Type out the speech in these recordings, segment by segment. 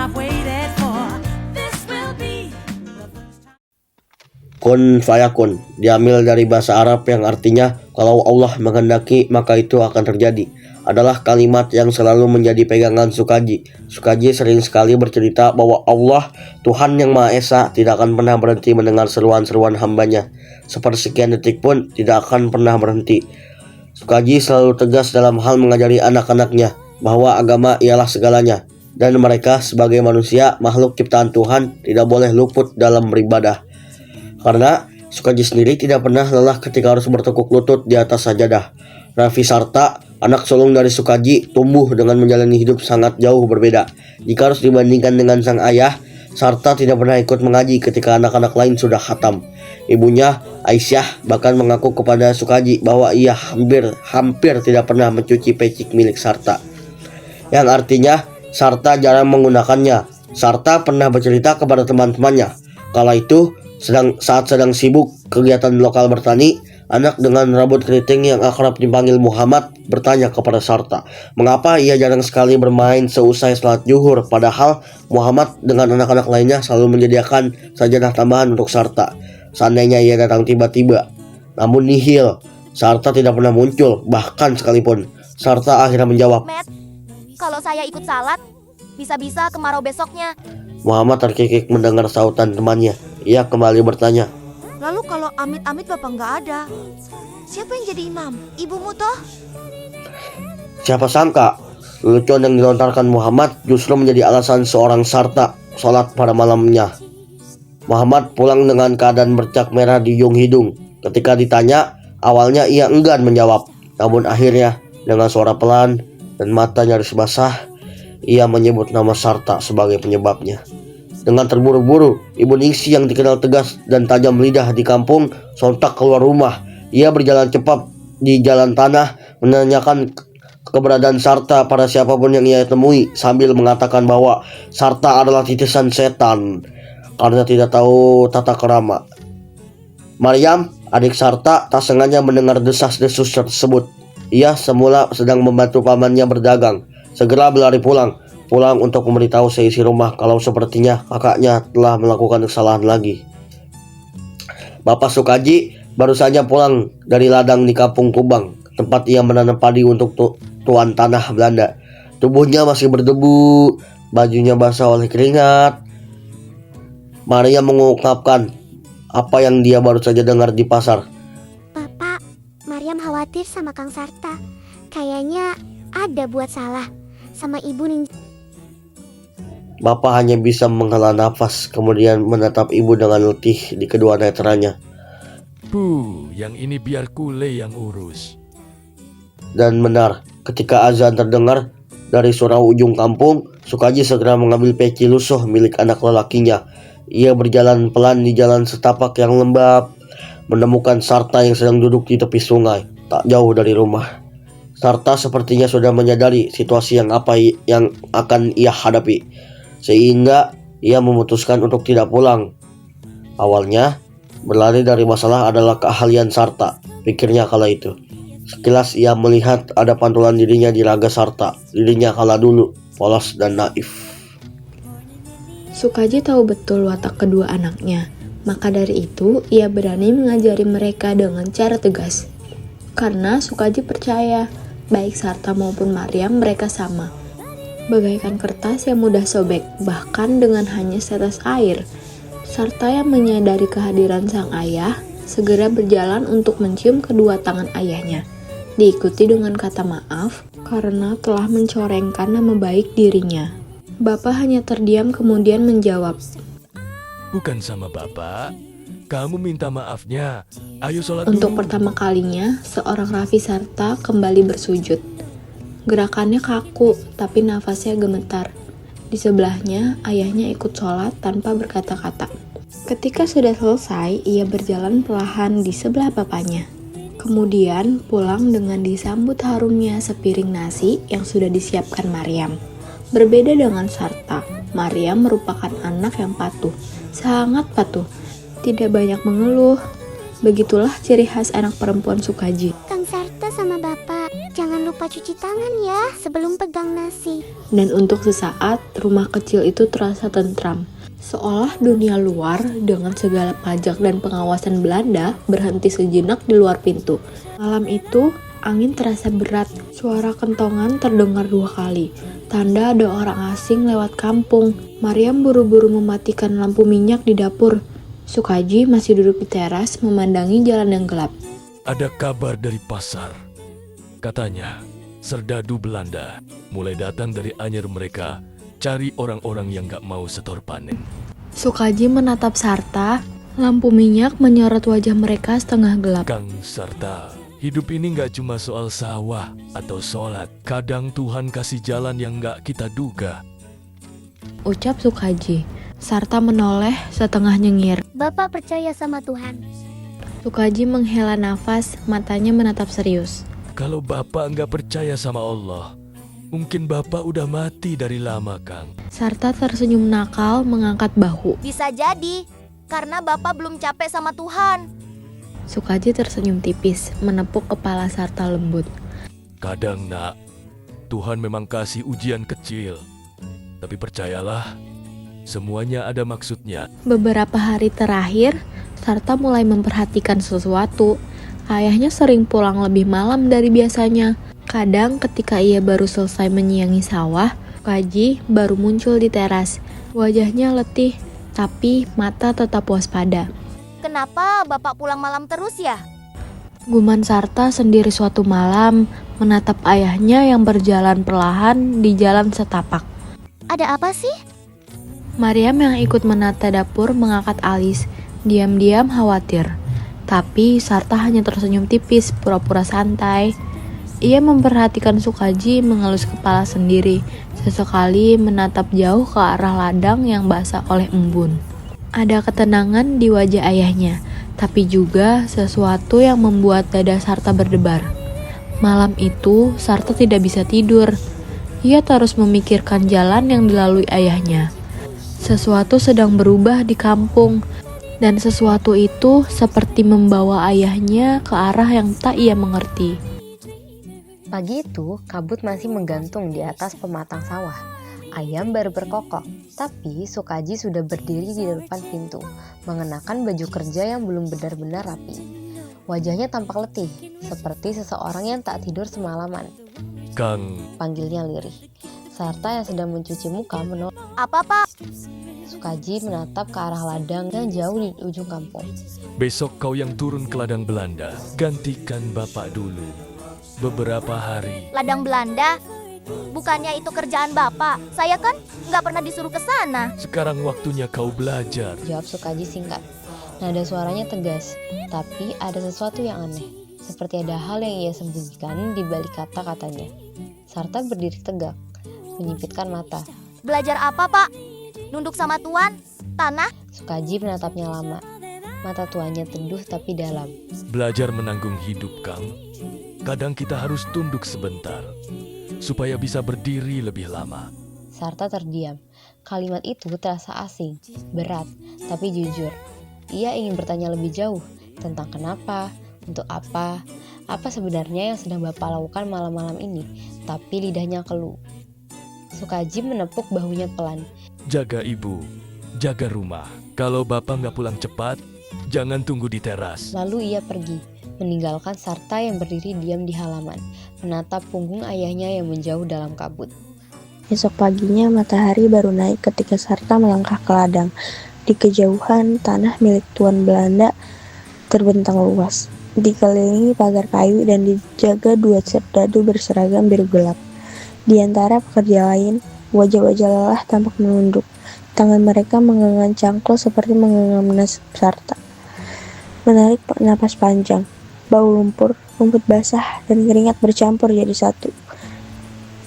I've waited for. This will be the first time. Kun fayakun diambil dari bahasa Arab yang artinya kalau Allah menghendaki maka itu akan terjadi. Adalah kalimat yang selalu menjadi pegangan Sukaji. Sukaji sering sekali bercerita bahwa Allah, Tuhan yang Maha Esa, tidak akan pernah berhenti mendengar seruan-seruan hambanya. Sepersekian detik pun tidak akan pernah berhenti. Sukaji selalu tegas dalam hal mengajari anak-anaknya bahwa agama ialah segalanya, dan mereka sebagai manusia, makhluk ciptaan Tuhan, tidak boleh luput dalam beribadah. Karena Sukaji sendiri tidak pernah lelah ketika harus bertekuk lutut di atas sajadah. Raffi Sarta, anak sulung dari Sukaji, tumbuh dengan menjalani hidup sangat jauh berbeda. Jika harus dibandingkan dengan sang ayah, Sarta tidak pernah ikut mengaji ketika anak-anak lain sudah khatam. Ibunya, Aisyah, bahkan mengaku kepada Sukaji bahwa ia hampir tidak pernah mencuci peci milik Sarta, yang artinya Sarta jarang menggunakannya. Sarta pernah bercerita kepada teman-temannya, kala itu saat sedang sibuk kegiatan lokal bertani, anak dengan rambut keriting yang akrab dipanggil Muhammad bertanya kepada Sarta, mengapa ia jarang sekali bermain seusai salat zuhur, padahal Muhammad dengan anak-anak lainnya selalu menyediakan sajadah tambahan untuk Sarta seandainya ia datang tiba-tiba. Namun nihil, Sarta tidak pernah muncul, bahkan sekalipun. Sarta akhirnya menjawab, Matt, kalau saya ikut salat, bisa-bisa kemarau besoknya. Muhammad terkikik mendengar sautan temannya. Ia kembali bertanya, Lalu kalau amit-amit bapak nggak ada, siapa yang jadi imam? Ibumu toh? siapa sangka lelucon yang dilontarkan Muhammad justru menjadi alasan seorang Sarta sholat pada malamnya. Muhammad pulang dengan keadaan bercak merah di ujung hidung. Ketika ditanya, awalnya ia enggan menjawab, namun akhirnya dengan suara pelan dan mata nyaris basah, ia menyebut nama Sarta sebagai penyebabnya. Dengan terburu-buru, Ibu Ningsi yang dikenal tegas dan tajam lidah di kampung sontak keluar rumah. Ia berjalan cepat di jalan tanah, menanyakan keberadaan Sarta pada siapapun yang ia temui, sambil mengatakan bahwa Sarta adalah titisan setan karena tidak tahu tata krama. Maryam, adik Sarta, tak sengaja mendengar desas-desus tersebut. Ia semula sedang membantu pamannya berdagang, segera berlari pulang untuk memberitahu seisi rumah kalau sepertinya kakaknya telah melakukan kesalahan lagi. Bapak Sukaji baru saja pulang dari ladang di kampung Kubang, tempat ia menanam padi untuk tuan tanah Belanda. Tubuhnya masih berdebu, bajunya basah oleh keringat. Maria mengungkapkan apa yang dia baru saja dengar di pasar. Bapak, Maryam khawatir sama Kang Sarta. Kayaknya ada buat salah sama Ibu Ningsi. Bapak hanya bisa menghela nafas, kemudian menatap ibu dengan letih di kedua netranya. Yang ini biar Kule yang urus. Dan benar, ketika azan terdengar dari surau ujung kampung, Sukaji segera mengambil peci lusuh milik anak lelakinya. Ia berjalan pelan di jalan setapak yang lembab, menemukan Sarta yang sedang duduk di tepi sungai, tak jauh dari rumah. Sarta sepertinya sudah menyadari situasi yang akan ia hadapi, sehingga ia memutuskan untuk tidak pulang. Awalnya, berlari dari masalah adalah keahlian Sarta, pikirnya kala itu. Sekilas ia melihat ada pantulan dirinya di raga Sarta. Dirinya kala dulu polos dan naif. Sukaji tahu betul watak kedua anaknya, maka dari itu ia berani mengajari mereka dengan cara tegas. Karena Sukaji percaya, baik Sarta maupun Maryam mereka sama, bagaikan kertas yang mudah sobek, bahkan dengan hanya setes air. Sarta yang menyadari kehadiran sang ayah, segera berjalan untuk mencium kedua tangan ayahnya, diikuti dengan kata maaf karena telah mencorengkan nama baik dirinya. Bapak hanya terdiam kemudian menjawab, Bukan sama Bapak, kamu minta maafnya. Ayo sholat dulu. Untuk pertama kalinya, seorang Raffi Sarta kembali bersujud. Gerakannya kaku, tapi nafasnya gemetar. Di sebelahnya, ayahnya ikut sholat tanpa berkata-kata. Ketika sudah selesai, ia berjalan perlahan di sebelah bapaknya. Kemudian pulang dengan disambut harumnya sepiring nasi yang sudah disiapkan Maryam. Berbeda dengan Sarta, Maryam merupakan anak yang patuh, sangat patuh, tidak banyak mengeluh. Begitulah ciri khas anak perempuan Sukaji. Kang Sarta sama Bapak, jangan lupa cuci tangan Jangan ya, sebelum pegang nasi. Dan untuk sesaat, rumah kecil itu terasa tentram. Seolah dunia luar dengan segala pajak dan pengawasan Belanda berhenti sejenak di luar pintu. Malam itu, angin terasa berat. Suara kentongan terdengar 2 kali. Tanda ada orang asing lewat kampung. Maryam buru-buru mematikan lampu minyak di dapur. Sukaji masih duduk di teras memandangi jalan yang gelap. Ada kabar dari pasar. Katanya, serdadu Belanda mulai datang dari anyar mereka cari orang-orang yang gak mau setor panen. Sukaji menatap Sarta. Lampu minyak menyorot wajah mereka setengah gelap. Kang Sarta, hidup ini gak cuma soal sawah atau sholat. Kadang Tuhan kasih jalan yang gak kita duga. Ucap Sukaji. Sarta menoleh setengah nyengir. Bapak percaya sama Tuhan. Sukaji menghela nafas, matanya menatap serius. Kalau Bapak gak percaya sama Allah, mungkin Bapak udah mati dari lama, Kang. Sarta tersenyum nakal mengangkat bahu. Bisa jadi, karena Bapak belum capek sama Tuhan. Sukaji tersenyum tipis, menepuk kepala Sarta lembut. Kadang, Nak, Tuhan memang kasih ujian kecil. Tapi percayalah, semuanya ada maksudnya. Beberapa hari terakhir, Sarta mulai memperhatikan sesuatu. Ayahnya sering pulang lebih malam dari biasanya. Kadang ketika ia baru selesai menyiangi sawah, Sukaji baru muncul di teras. Wajahnya letih, tapi mata tetap waspada. Kenapa Bapak pulang malam terus ya? Guman Sarta sendiri suatu malam menatap ayahnya yang berjalan perlahan di jalan setapak. Ada apa sih? Maryam yang ikut menata dapur mengangkat alis, diam-diam khawatir. Tapi Sarta hanya tersenyum tipis, pura-pura santai. Ia memperhatikan Sukaji mengelus kepala sendiri, sesekali menatap jauh ke arah ladang yang basah oleh embun. Ada ketenangan di wajah ayahnya, tapi juga sesuatu yang membuat dada Sarta berdebar. Malam itu, Sarta tidak bisa tidur. Ia terus memikirkan jalan yang dilalui ayahnya. Sesuatu sedang berubah di kampung, dan sesuatu itu seperti membawa ayahnya ke arah yang tak ia mengerti. Pagi itu, kabut masih menggantung di atas pematang sawah. Ayam baru berkokok, tapi Sukaji sudah berdiri di depan pintu, mengenakan baju kerja yang belum benar-benar rapi. Wajahnya tampak letih, seperti seseorang yang tak tidur semalaman. Kang, Panggilnya lirih. Sarta yang sedang mencuci muka menolak. Apa, Pak? Sukaji menatap ke arah ladang yang jauh di ujung kampung. besok kau yang turun ke ladang Belanda. Gantikan Bapak dulu. Beberapa hari. Ladang Belanda? Bukannya itu kerjaan Bapak? Saya kan nggak pernah disuruh ke sana. Sekarang waktunya kau belajar. Jawab Sukaji singkat. Nada suaranya tegas, tapi ada sesuatu yang aneh. Seperti ada hal yang ia sembunyikan di balik kata-katanya. Sarta berdiri tegak, menyipitkan mata. Belajar apa, Pak? Nunduk sama Tuan? Tanah? Sukaji menatapnya lama. Mata tuannya teduh tapi dalam. Belajar menanggung hidup, Kang. Kadang kita harus tunduk sebentar, supaya bisa berdiri lebih lama. Sarta terdiam. Kalimat itu terasa asing, berat, tapi jujur. Ia ingin bertanya lebih jauh tentang kenapa, untuk apa sebenarnya yang sedang Bapak lakukan malam-malam ini, tapi lidahnya keluh. Sukaji menepuk bahunya pelan. Jaga ibu, jaga rumah. Kalau Bapak nggak pulang cepat, jangan tunggu di teras. Lalu ia pergi, meninggalkan Sarta yang berdiri diam di halaman, menatap punggung ayahnya yang menjauh dalam kabut. Esok paginya matahari baru naik ketika Sarta melangkah ke ladang. Di kejauhan, tanah milik Tuan Belanda terbentang luas, dikelilingi pagar kayu dan dijaga 2 serdadu berseragam biru gelap. Di antara pekerja lain, wajah-wajah lelah tampak menunduk. Tangan mereka menggenggam cangkul seperti menggenggam nasib Sarta. Menarik napas panjang, bau lumpur, rumput basah, dan keringat bercampur jadi satu.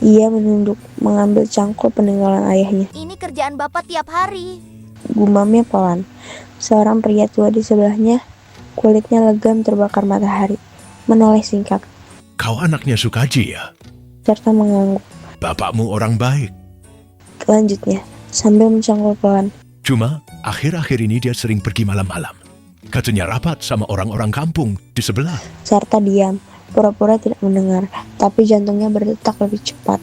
Ia menunduk, mengambil cangkul peninggalan ayahnya. Ini kerjaan Bapak tiap hari. Gumamnya pelan. Seorang pria tua di sebelahnya, kulitnya legam terbakar matahari, menoleh singkat. Kau anaknya Sukaji ya? Sarta mengangguk. Bapakmu orang baik. Lanjutnya, sambil mencangkul pelan. Cuma akhir-akhir ini dia sering pergi malam-malam. Katanya rapat sama orang-orang kampung di sebelah. Sarta diam, pura-pura tidak mendengar, tapi jantungnya berdetak lebih cepat.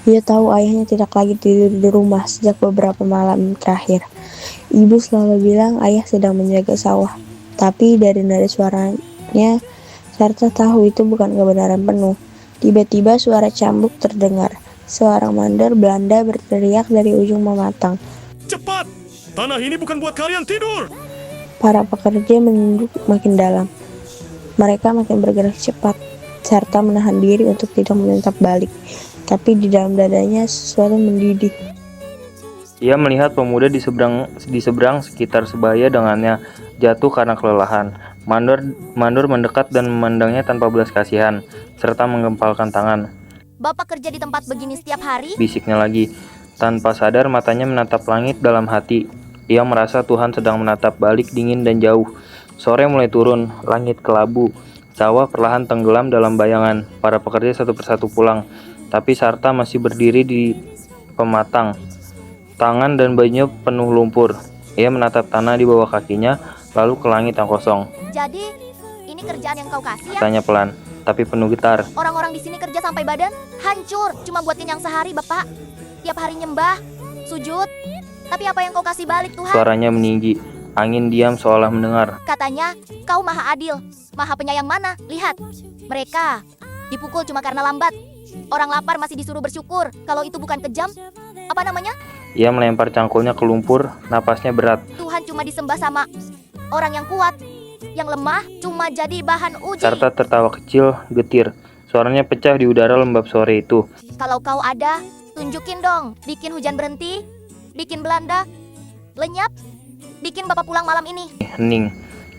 Ia tahu ayahnya tidak lagi tidur di rumah sejak beberapa malam terakhir. Ibu selalu bilang ayah sedang menjaga sawah, tapi dari nada suaranya, Sarta tahu itu bukan kebenaran penuh. Tiba-tiba suara cambuk terdengar. Seorang mandor Belanda berteriak dari ujung pematang. Cepat! Tanah ini bukan buat kalian tidur! Para pekerja menunduk makin dalam. Mereka makin bergerak cepat. Sarta menahan diri untuk tidak menentap balik. Tapi di dalam dadanya sesuatu mendidih. Ia melihat pemuda di seberang sekitar sebaya dengannya jatuh karena kelelahan. Mandor mendekat dan memandangnya tanpa belas kasihan, serta menggempalkan tangan. Bapak kerja di tempat begini setiap hari? Bisiknya lagi. Tanpa sadar matanya menatap langit dalam hati. Ia merasa Tuhan sedang menatap balik dingin dan jauh. Sore mulai turun, langit kelabu. Sawah perlahan tenggelam dalam bayangan. Para pekerja satu persatu pulang. Tapi Sarta masih berdiri di pematang. Tangan dan bajunya penuh lumpur. Ia menatap tanah di bawah kakinya, lalu ke langit yang kosong. Jadi, ini kerjaan yang kau kasih ya? Tanya pelan, tapi penuh getar. Orang-orang di sini kerja sampai badan hancur, cuma buat kenyang sehari, Bapak. Tiap hari nyembah, sujud. Tapi apa yang kau kasih balik, Tuhan? Suaranya meninggi. Angin diam seolah mendengar. Katanya, kau maha adil, maha penyayang mana? Lihat, mereka dipukul cuma karena lambat. Orang lapar masih disuruh bersyukur. Kalau itu bukan kejam, apa namanya? Ia melempar cangkulnya ke lumpur, napasnya berat. Tuhan cuma disembah sama orang yang kuat. Yang lemah cuma jadi bahan uji. Sarta tertawa kecil, getir. Suaranya pecah di udara lembab sore itu. Kalau kau ada, tunjukin dong. Bikin hujan berhenti, bikin Belanda lenyap, bikin Bapak pulang malam ini. Hening.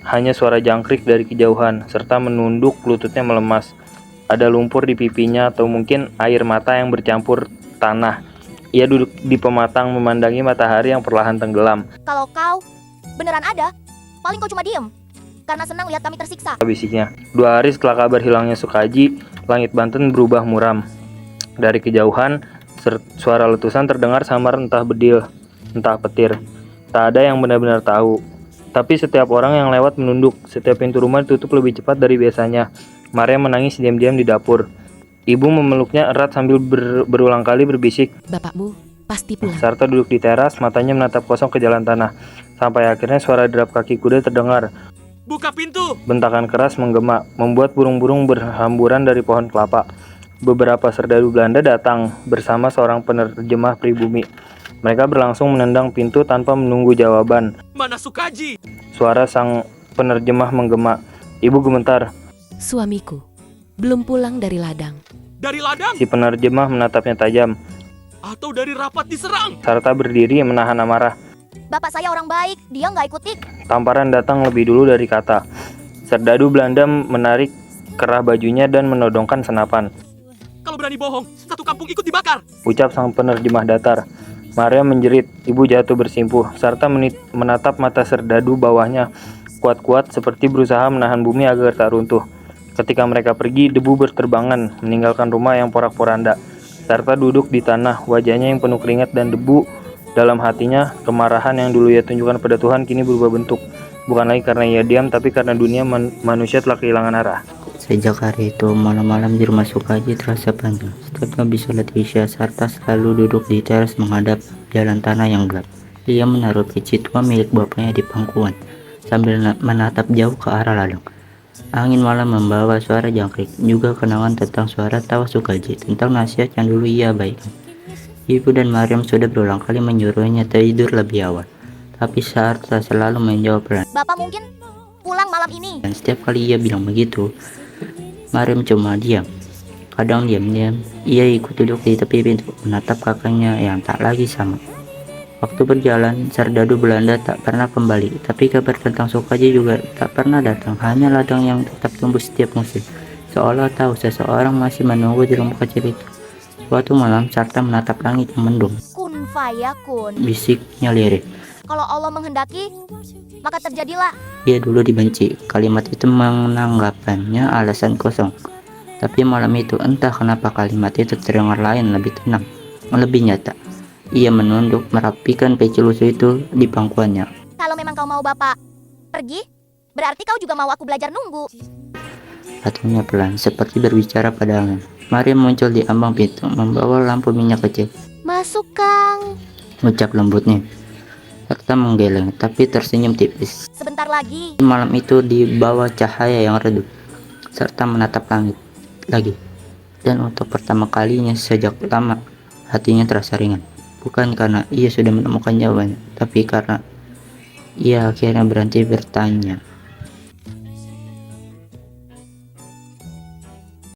Hanya suara jangkrik dari kejauhan, serta menunduk, lututnya melemas. Ada lumpur di pipinya atau mungkin air mata yang bercampur tanah. Ia duduk di pematang memandangi matahari yang perlahan tenggelam. Kalau kau beneran ada, paling kau cuma diem. Karena senang lihat kami tersiksa. Bisiknya. 2 hari setelah kabar hilangnya Sukaji, langit Banten berubah muram. Dari kejauhan, suara letusan terdengar samar, entah bedil, entah petir. Tak ada yang benar-benar tahu. Tapi setiap orang yang lewat menunduk. Setiap pintu rumah ditutup lebih cepat dari biasanya. Maria menangis diam-diam di dapur. Ibu memeluknya erat sambil berulang kali berbisik. Bapakmu pasti pulang. Sarta duduk di teras, matanya menatap kosong ke jalan tanah. Sampai akhirnya suara derap kaki kuda terdengar. Buka pintu! Bentakan keras menggema, membuat burung-burung berhamburan dari pohon kelapa. Beberapa serdadu Belanda datang bersama seorang penerjemah pribumi. Mereka berlangsung menendang pintu tanpa menunggu jawaban. Mana Sukaji? Suara sang penerjemah menggema. Ibu gemetar. Suamiku belum pulang dari ladang. Dari ladang? Si penerjemah menatapnya tajam. Atau dari rapat diserang? Sarta berdiri menahan amarah. Bapak saya orang baik, dia nggak ikuti. Tamparan datang lebih dulu dari kata. Serdadu Belanda menarik kerah bajunya dan menodongkan senapan. Kalau berani bohong, satu kampung ikut dibakar. Ucap sang penerjemah datar. Maria menjerit, ibu jatuh bersimpuh. Sarta menatap mata serdadu bawahnya kuat-kuat seperti berusaha menahan bumi agar tak runtuh. Ketika mereka pergi, debu berterbangan, meninggalkan rumah yang porak-poranda. Sarta duduk di tanah, wajahnya yang penuh keringat dan debu. Dalam hatinya, kemarahan yang dulu ia tunjukkan pada Tuhan kini berubah bentuk. Bukan lagi karena ia diam, tapi karena dunia manusia telah kehilangan arah. Sejak hari itu, malam-malam di rumah Sukaji terasa panjang. Setiap habis sholat Isya, Sarta selalu duduk di teras menghadap jalan tanah yang gelap. Ia menaruh peci tua milik bapaknya di pangkuan, sambil menatap jauh ke arah ladang. Angin malam membawa suara jangkrik, juga kenangan tentang suara tawa Sukaji, tentang nasihat yang dulu ia baikkan. Ibu dan Mariam sudah berulang kali menyuruhnya tidur lebih awal, tapi Sarta selalu menjawab pelan. Bapak mungkin pulang malam ini. Dan setiap kali ia bilang begitu, Mariam cuma diam. Kadang diam-diam, ia ikut duduk di tepi pintu, menatap kakaknya yang tak lagi sama. Waktu berjalan, serdadu Belanda tak pernah kembali, tapi kabar tentang Sukaji juga tak pernah datang. Hanya ladang yang tetap tumbuh setiap musim, seolah tahu seseorang masih menunggu di rumah kecil itu. Suatu malam, Sarta menatap langit yang mendung. Kun fayakun. Bisiknya lirih. Kalau Allah menghendaki, maka terjadilah. Ia dulu dibenci. Kalimat itu menanggapannya alasan kosong. Tapi malam itu entah kenapa kalimat itu terdengar lain, lebih tenang, lebih nyata. Ia menunduk merapikan peci lusuh itu di pangkuannya. Kalau memang kau mau Bapak pergi, berarti kau juga mau aku belajar nunggu. Hatinya pelan, seperti berbicara pada angin. Mariam muncul di ambang pintu, membawa lampu minyak kecil. Masuk, Kang. Ucap lembutnya. Sarta menggeleng, tapi tersenyum tipis. Sebentar lagi. Malam itu di bawah cahaya yang redup, Sarta menatap langit lagi. Dan untuk pertama kalinya sejak lama, hatinya terasa ringan. Bukan karena ia sudah menemukan jawabannya, tapi karena ia akhirnya berhenti bertanya.